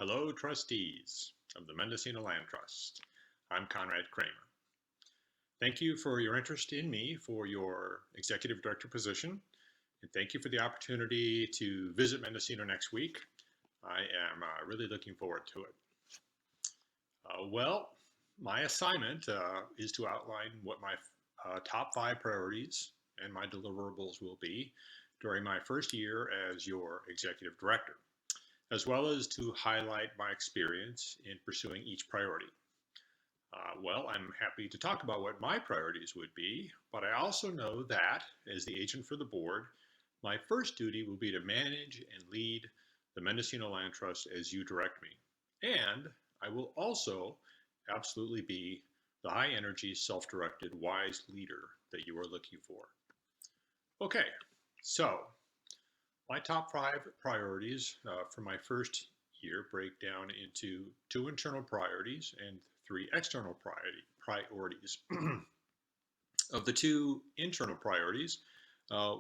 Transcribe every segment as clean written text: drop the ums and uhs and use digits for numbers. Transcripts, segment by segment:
Hello, trustees of the Mendocino Land Trust. I'm Conrad Kramer. Thank you for your interest in me for your executive director position, and thank you for the opportunity to visit Mendocino next week. I am really looking forward to it. My assignment is to outline what my top 5 priorities and my deliverables will be during my first year as your executive director, as well as to highlight my experience in pursuing each priority. I'm happy to talk about what my priorities would be, but I also know that as the agent for the board, my first duty will be to manage and lead the Mendocino Land Trust as you direct me. And I will also absolutely be the high energy, self-directed, wise leader that you are looking for. Okay, so my top 5 priorities for my first year break down into 2 internal priorities and 3 external priorities. Of the 2 internal priorities,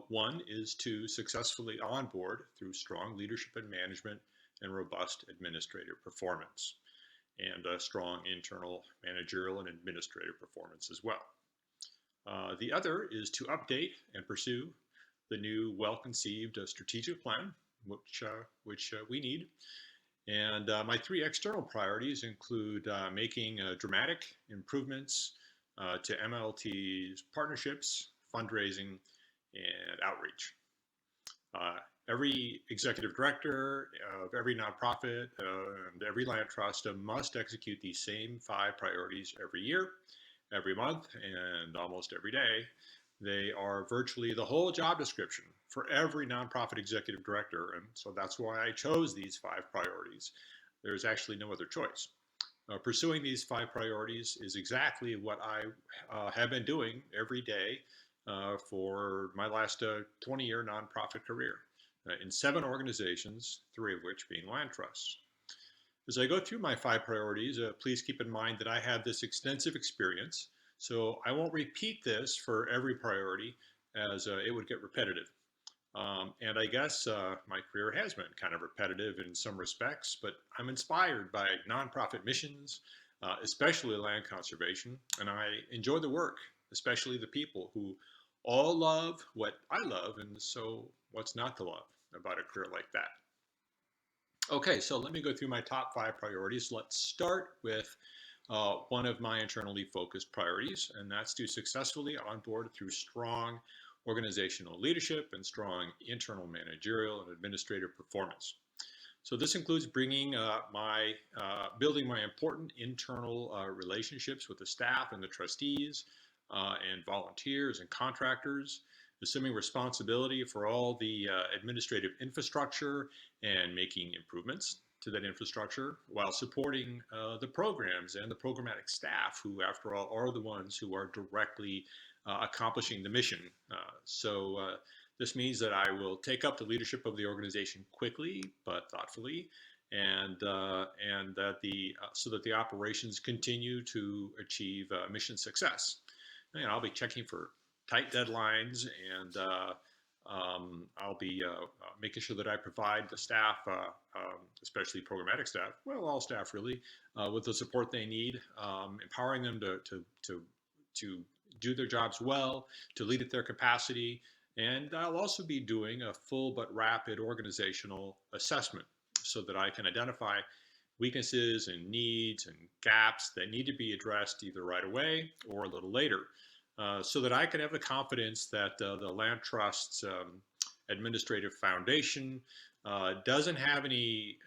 one is to successfully onboard through strong leadership and management and robust administrative performance, and strong internal managerial and administrative performance as well. The other is to update and pursue the new well-conceived strategic plan, which we need. And my 3 external priorities include making dramatic improvements to MLT's partnerships, fundraising, and outreach. Every executive director of every nonprofit and every land trust must execute these same 5 priorities every year, every month, and almost every day. They are virtually the whole job description for every nonprofit executive director, and so that's why I chose these 5 priorities. There's actually no other choice. Pursuing these 5 priorities is exactly what I have been doing every day for my last 20-year nonprofit career in 7 organizations, 3 of which being land trusts. As I go through my 5 priorities, please keep in mind that I have this extensive experience, so I won't repeat this for every priority as it would get repetitive. And I guess my career has been kind of repetitive in some respects, but I'm inspired by nonprofit missions, especially land conservation, and I enjoy the work, especially the people who all love what I love, and so what's not to love about a career like that? Okay, so let me go through my top 5 priorities. Let's start with one of my internally focused priorities, and that's to successfully onboard through strong organizational leadership and strong internal managerial and administrative performance. So this includes building my important internal relationships with the staff and the trustees and volunteers and contractors, assuming responsibility for all the administrative infrastructure and making improvements to that infrastructure while supporting the programs and the programmatic staff who, after all, are the ones who are directly accomplishing the mission. This means that I will take up the leadership of the organization quickly but thoughtfully, and that so that the operations continue to achieve mission success. And I'll be checking for tight deadlines, and I'll be making sure that I provide the staff, especially programmatic staff, well, all staff really, with the support they need, empowering them to do their jobs well, to lead at their capacity. And I'll also be doing a full but rapid organizational assessment so that I can identify weaknesses and needs and gaps that need to be addressed either right away or a little later, so that I can have the confidence that the Land Trust's administrative foundation doesn't have any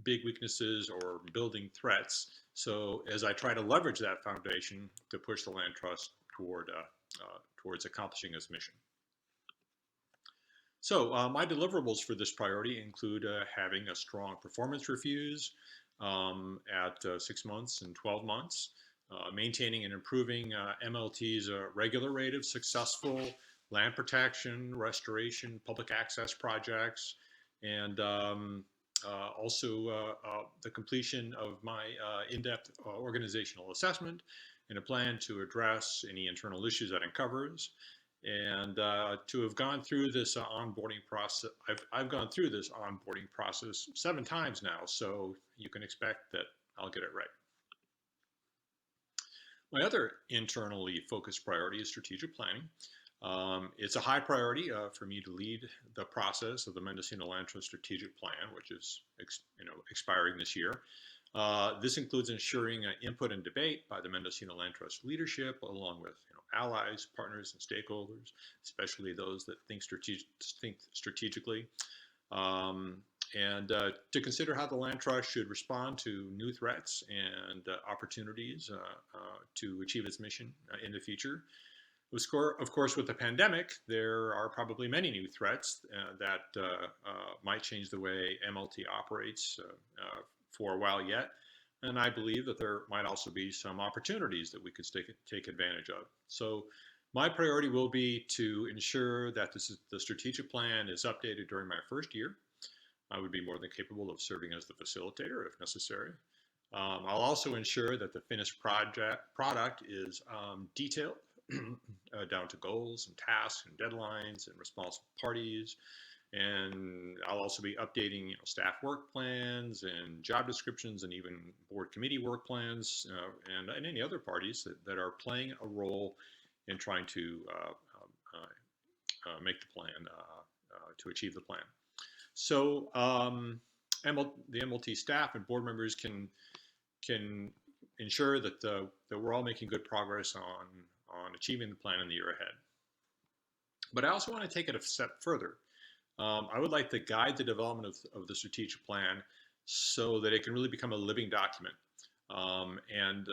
big weaknesses or building threats. So as I try to leverage that foundation to push the Land Trust towards accomplishing its mission. So my deliverables for this priority include having a strong performance reviews at 6 months and 12 months, maintaining and improving MLT's regular rate of successful land protection, restoration, public access projects, and also the completion of my in-depth organizational assessment and a plan to address any internal issues that uncovers, And to have gone through this onboarding process, I've gone through this onboarding process 7 times now, so you can expect that I'll get it right. My other internally focused priority is strategic planning. It's a high priority for me to lead the process of the Mendocino Land Trust Strategic Plan, which is expiring this year. This includes ensuring input and debate by the Mendocino Land Trust leadership, along with allies, partners, and stakeholders, especially those that think strategically, and to consider how the Land Trust should respond to new threats and opportunities to achieve its mission in the future. Of course, with the pandemic, there are probably many new threats that might change the way MLT operates for a while yet. And I believe that there might also be some opportunities that we could take advantage of. So my priority will be to ensure that the strategic plan is updated during my first year. I would be more than capable of serving as the facilitator if necessary. I'll also ensure that the finished product is detailed down to goals and tasks and deadlines and responsible parties. And I'll also be updating staff work plans and job descriptions and even board committee work plans and any other parties that are playing a role in trying to make the plan, to achieve the plan. So the MLT staff and board members can ensure that we're all making good progress on achieving the plan in the year ahead. But I also want to take it a step further. I would like to guide the development of the strategic plan so that it can really become a living document. And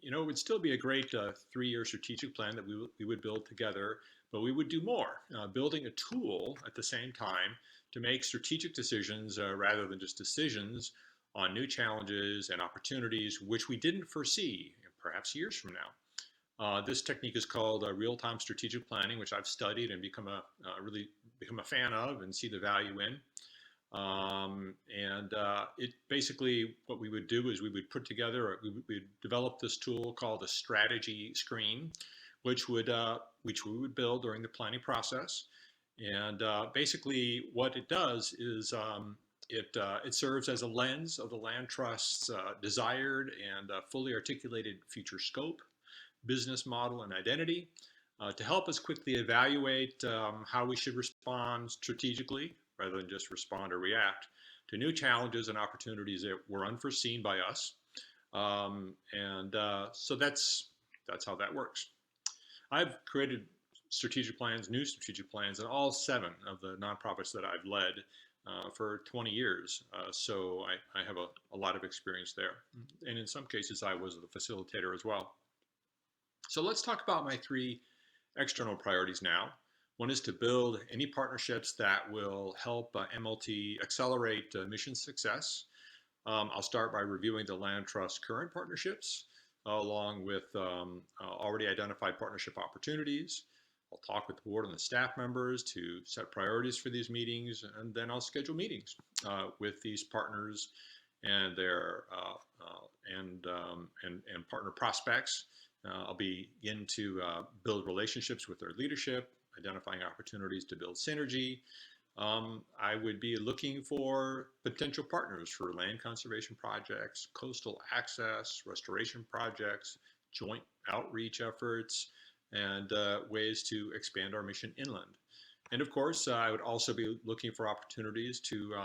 it would still be a great 3-year strategic plan that we would build together, but we would do more, building a tool at the same time to make strategic decisions rather than just decisions on new challenges and opportunities which we didn't foresee, perhaps years from now. This technique is called real-time strategic planning, which I've studied and really become a fan of and see the value in. It basically, what we would do is we would put together, we would develop this tool called a strategy screen, which we would build during the planning process. And basically, what it does is it serves as a lens of the land trust's desired and fully articulated future scope, business model, and identity to help us quickly evaluate how we should respond strategically rather than just respond or react to new challenges and opportunities that were unforeseen by us. So that's how that works. I've created new strategic plans in all 7 of the nonprofits that I've led for 20 years. So I have a lot of experience there. And in some cases, I was the facilitator as well. So let's talk about my 3 external priorities now. One is to build any partnerships that will help MLT accelerate mission success. I'll start by reviewing the Land Trust's current partnerships, along with already identified partnership opportunities. I'll talk with the board and the staff members to set priorities for these meetings, and then I'll schedule meetings with these partners and their and partner prospects. I'll begin to build relationships with their leadership, identifying opportunities to build synergy. I would be looking for potential partners for land conservation projects, coastal access, restoration projects, joint outreach efforts, and ways to expand our mission inland. And of course, I would also be looking for opportunities to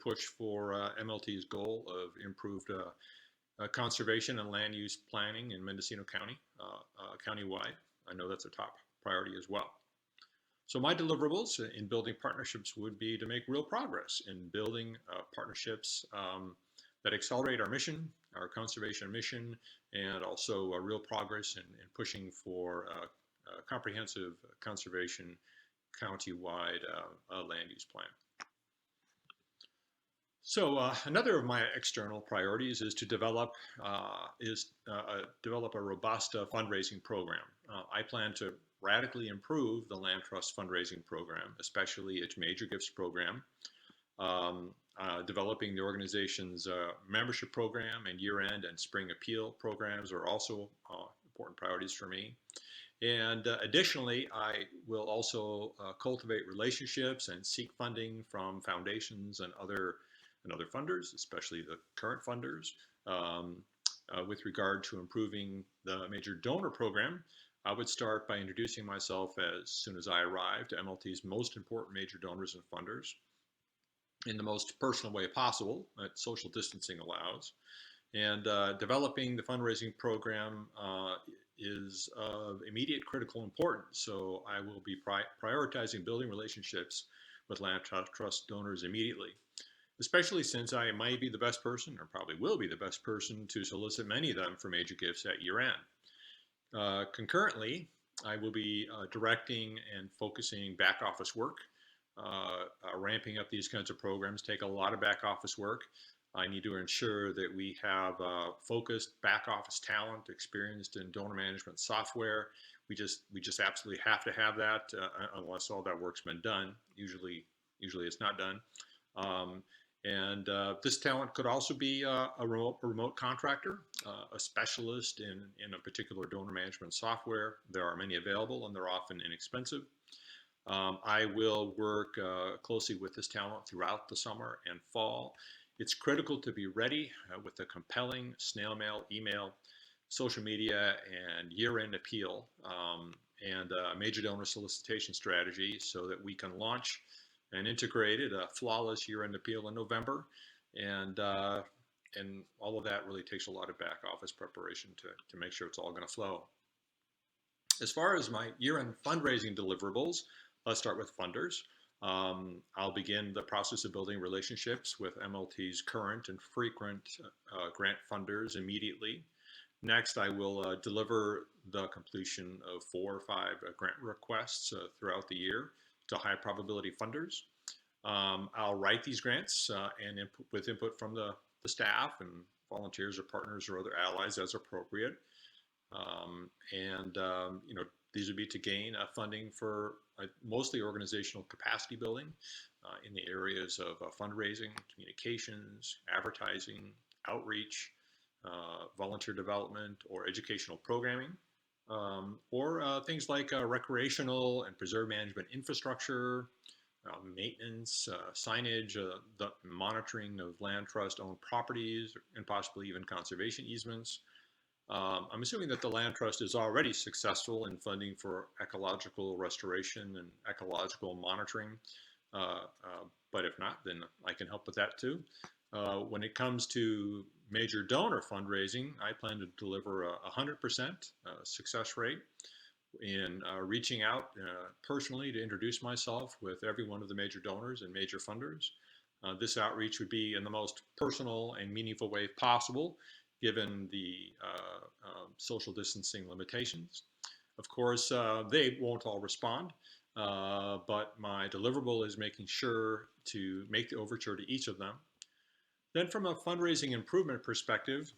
push for MLT's goal of improved conservation and land use planning in Mendocino County, countywide. I know that's a top priority as well. So my deliverables in building partnerships would be to make real progress in building partnerships that accelerate our mission, our conservation mission, and also real progress in pushing for a comprehensive conservation countywide land use plan. So another of my external priorities is to develop a robust fundraising program. I plan to radically improve the Land Trust fundraising program, especially its major gifts program. Developing the organization's membership program and year-end and spring appeal programs are also important priorities for me. And additionally, I will also cultivate relationships and seek funding from foundations and other funders, especially the current funders, um, with regard to improving the major donor program. I would start by introducing myself as soon as I arrive to MLT's most important major donors and funders in the most personal way possible that social distancing allows. And developing the fundraising program is of immediate critical importance. So I will be prioritizing building relationships with land trust donors immediately, especially since I might be the best person, or probably will be the best person, to solicit many of them for major gifts at year end. Concurrently, I will be directing and focusing back office work. Ramping up these kinds of programs take a lot of back office work. I need to ensure that we have focused back office talent experienced in donor management software. We just absolutely have to have that unless all that work's been done. Usually it's not done. Um, and this talent could also be a remote contractor, a specialist in a particular donor management software. There are many available and they're often inexpensive. I will work closely with this talent throughout the summer and fall. It's critical to be ready with a compelling snail mail, email, social media, and year-end appeal and a major donor solicitation strategy so that we can launch an integrated, flawless year-end appeal in November. And and all of that really takes a lot of back office preparation to make sure it's all going to flow. As far as my year-end fundraising deliverables, let's start with funders. I'll begin the process of building relationships with MLT's current and frequent grant funders immediately. Next, I will deliver the completion of 4 or 5 grant requests throughout the year to high probability funders. I'll write these grants with input from the staff and volunteers or partners or other allies as appropriate. These would be to gain funding for mostly organizational capacity building in the areas of fundraising, communications, advertising, outreach, volunteer development, or educational programming, or things like recreational and preserve management infrastructure, maintenance, signage, the monitoring of land trust owned properties, and possibly even conservation easements. I'm assuming that the land trust is already successful in funding for ecological restoration and ecological monitoring. But if not, then I can help with that too. When it comes to major donor fundraising, I plan to deliver a 100% success rate in reaching out personally to introduce myself with every one of the major donors and major funders. This outreach would be in the most personal and meaningful way possible, given the social distancing limitations. Of course, they won't all respond, but my deliverable is making sure to make the overture to each of them. Then from a fundraising improvement perspective,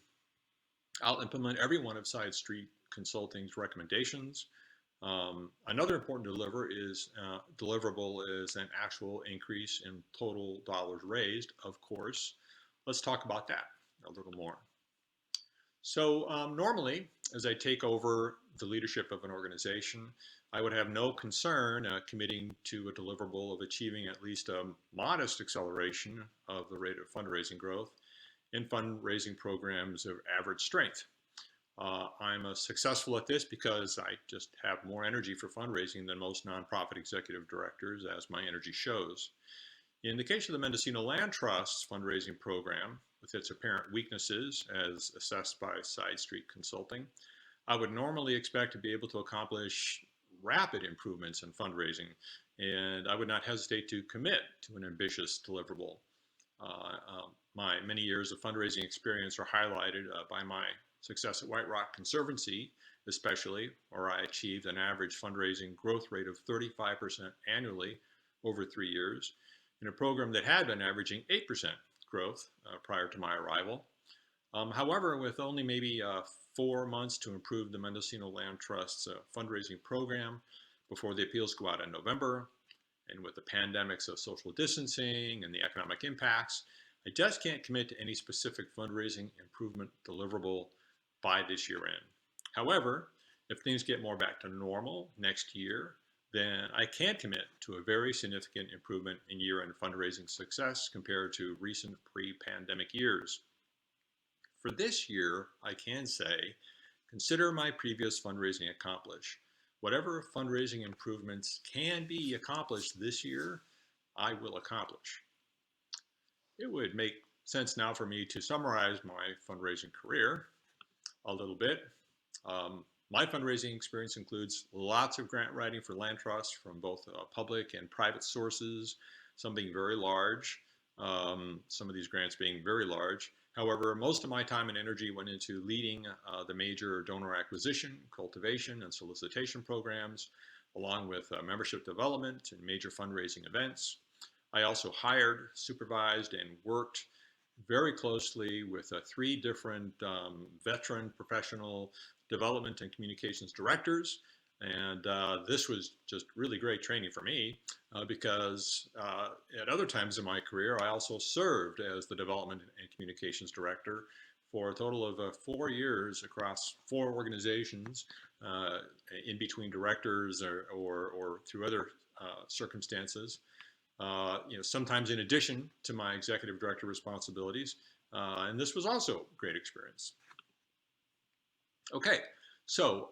I'll implement every one of Side Street Consulting's recommendations. Another important deliverable is an actual increase in total dollars raised, of course. Let's talk about that a little more. So normally, as I take over the leadership of an organization, I would have no concern committing to a deliverable of achieving at least a modest acceleration of the rate of fundraising growth in fundraising programs of average strength. I'm successful at this because I just have more energy for fundraising than most nonprofit executive directors, as my energy shows. In the case of the Mendocino Land Trust's fundraising program, with its apparent weaknesses as assessed by Side Street Consulting, I would normally expect to be able to accomplish rapid improvements in fundraising, and I would not hesitate to commit to an ambitious deliverable. My many years of fundraising experience are highlighted by my success at White Rock Conservancy, especially, where I achieved an average fundraising growth rate of 35% annually over 3 years, in a program that had been averaging 8% growth prior to my arrival. However, with only maybe 4 months to improve the Mendocino Land Trust's fundraising program before the appeals go out in November, and with the pandemics of social distancing and the economic impacts, I just can't commit to any specific fundraising improvement deliverable by this year end. However, If things get more back to normal next year, then I can commit to a very significant improvement in year-end fundraising success compared to recent pre-pandemic years. For this year, I can say, consider my previous fundraising accomplished. Whatever fundraising improvements can be accomplished this year, I will accomplish. It would make sense now for me to summarize my fundraising career a little bit. My fundraising experience includes lots of grant writing for land trusts from both public and private sources, some being very large, some of these grants being very large. However, most of my time and energy went into leading the major donor acquisition, cultivation, and solicitation programs, along with membership development and major fundraising events. I also hired, supervised, and worked very closely with 3 different veteran professional development and communications directors. And this was just really great training for me because at other times in my career, I also served as the development and communications director for a total of 4 years across 4 organizations in between directors or through other circumstances. Sometimes in addition to my executive director responsibilities. And this was also a great experience. Okay, so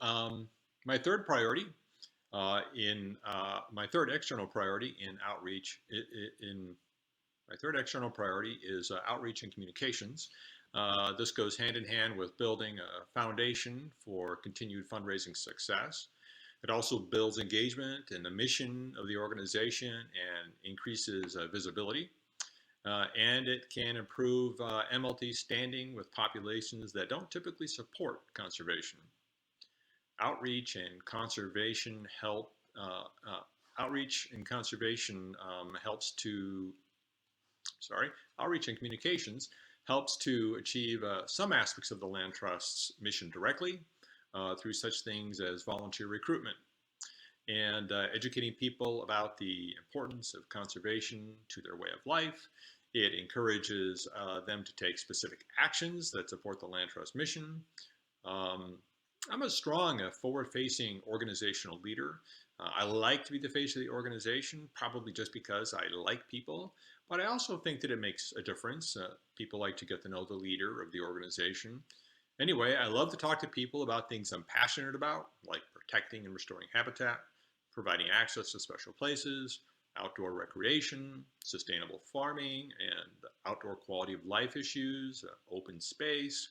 my third priority my third external priority in outreach is outreach and communications. This goes hand in hand with building a foundation for continued fundraising success. It also builds engagement in the mission of the organization and increases visibility. And it can improve MLT's standing with populations that don't typically support conservation. Outreach and conservation outreach and communications helps to achieve some aspects of the land trust's mission directly through such things as volunteer recruitment and educating people about the importance of conservation to their way of life. It encourages them to take specific actions that support the land trust mission. I'm a strong, forward-facing organizational leader. I like to be the face of the organization, probably just because I like people, but I also think that it makes a difference. People like to get to know the leader of the organization. Anyway, I love to talk to people about things I'm passionate about, like protecting and restoring habitat, providing access to special places, outdoor recreation, sustainable farming, and outdoor quality of life issues, open space.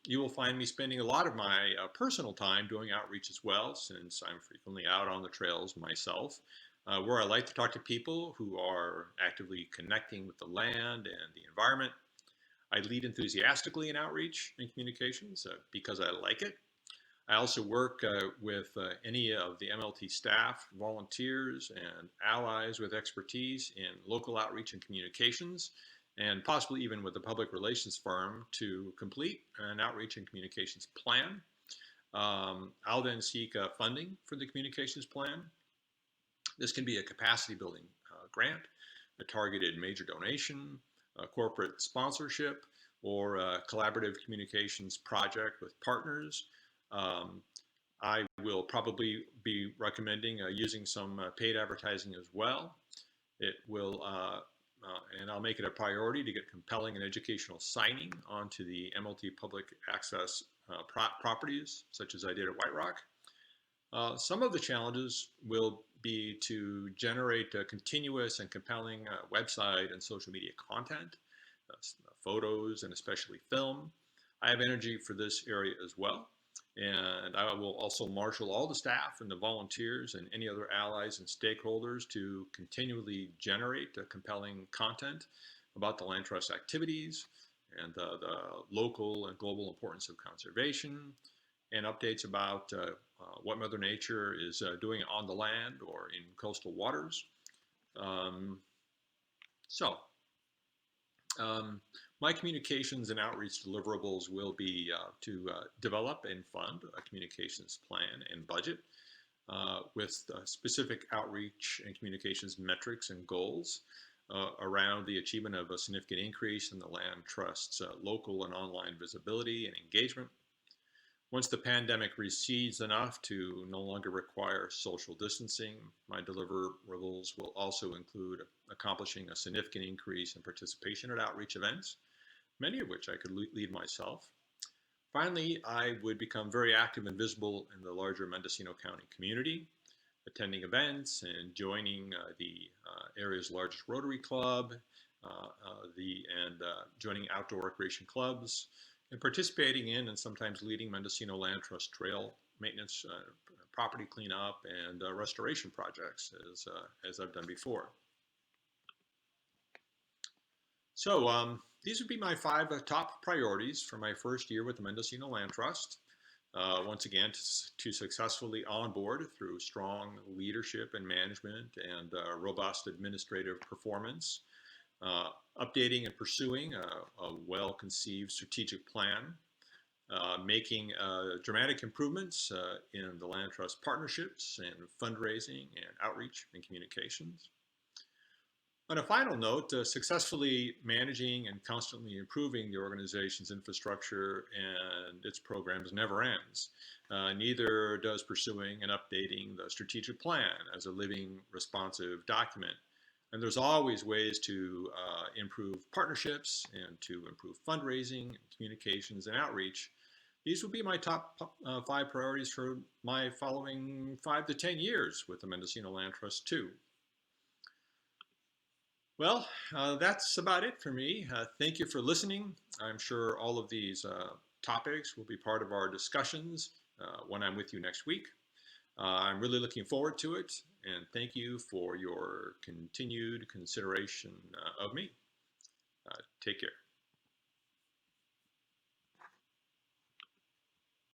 You will find me spending a lot of my personal time doing outreach as well, since I'm frequently out on the trails myself, where I like to talk to people who are actively connecting with the land and the environment. I lead enthusiastically in outreach and communications because I like it. I also work with any of the MLT staff, volunteers, and allies with expertise in local outreach and communications, and possibly even with a public relations firm to complete an outreach and communications plan. I'll then seek funding for the communications plan. This can be a capacity building grant, a targeted major donation, a corporate sponsorship, or a collaborative communications project with partners. I will probably be recommending using some paid advertising as well. It will, and I'll make it a priority to get compelling and educational signing onto the MLT public access properties, such as I did at White Rock. Some of the challenges will be to generate continuous and compelling website and social media content, photos, and especially film. I have energy for this area as well. And I will also marshal all the staff and the volunteers and any other allies and stakeholders to continually generate compelling content about the land trust activities and the local and global importance of conservation, and updates about what Mother Nature is doing on the land or in coastal waters. My communications and outreach deliverables will be to develop and fund a communications plan and budget with specific outreach and communications metrics and goals around the achievement of a significant increase in the land trust's local and online visibility and engagement. Once the pandemic recedes enough to no longer require social distancing, my deliverables will also include accomplishing a significant increase in participation at outreach events, many of which I could lead myself. Finally, I would become very active and visible in the larger Mendocino County community, attending events and joining the area's largest Rotary Club, joining outdoor recreation clubs, and participating in and sometimes leading Mendocino Land Trust trail maintenance, property cleanup, and restoration projects, as I've done before. So these would be my 5 top priorities for my first year with the Mendocino Land Trust. Once again, to successfully onboard through strong leadership and management and robust administrative performance, updating and pursuing a well-conceived strategic plan, making dramatic improvements in the land trust partnerships and fundraising and outreach and communications. On a final note, successfully managing and constantly improving the organization's infrastructure and its programs never ends. Neither does pursuing and updating the strategic plan as a living, responsive document. And there's always ways to improve partnerships and to improve fundraising, communications, and outreach. These will be my top 5 priorities for my following 5 to 10 years with the Mendocino Land Trust too. Well, that's about it for me. Thank you for listening. I'm sure all of these topics will be part of our discussions when I'm with you next week. I'm really looking forward to it, and thank you for your continued consideration of me. Take care.